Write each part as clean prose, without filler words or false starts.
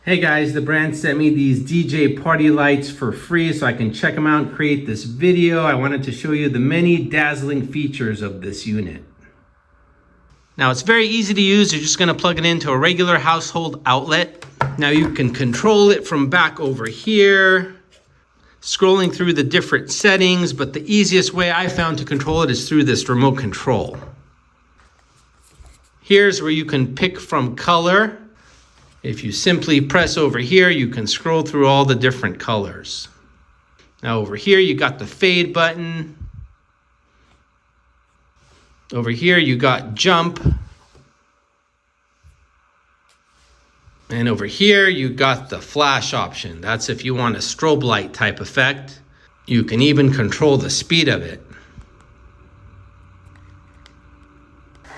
Hey guys, the brand sent me these DJ party lights for free so I can check them out and create this video. I wanted to show you the many dazzling features of this unit. Now it's very easy to use. You're just gonna plug it into a regular household outlet. Now you can control it from back over here, scrolling through the different settings, but the easiest way I found to control it is through this remote control. Here's where you can pick from color. If you simply press over here, you can scroll through all the different colors. Now over here, you got the fade button. Over here, you got jump. And over here, you got the flash option. That's if you want a strobe light type effect. You can even control the speed of it.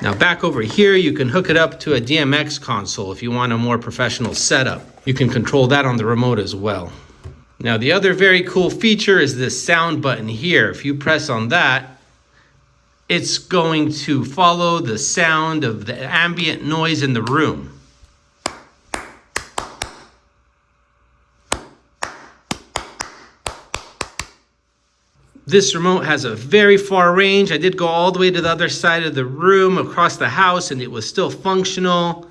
Now back over here, you can hook it up to a DMX console if you want a more professional setup. You can control that on the remote as well. Now the other very cool feature is this sound button here. If you press on that, it's going to follow the sound of the ambient noise in the room. This remote has a very far range. I did go all the way to the other side of the room, across the house, and it was still functional.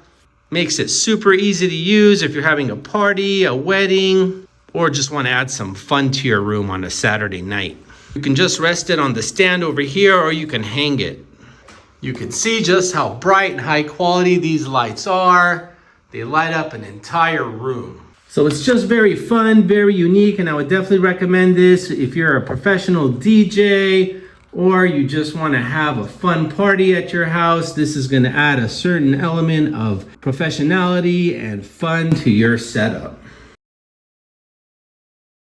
Makes it super easy to use if you're having a party, a wedding, or just want to add some fun to your room on a Saturday night. You can just rest it on the stand over here, or you can hang it. You can see just how bright and high quality these lights are. They light up an entire room. So it's just very fun, very unique, and I would definitely recommend this if you're a professional DJ or you just want to have a fun party at your house. This is going to add a certain element of professionality and fun to your setup.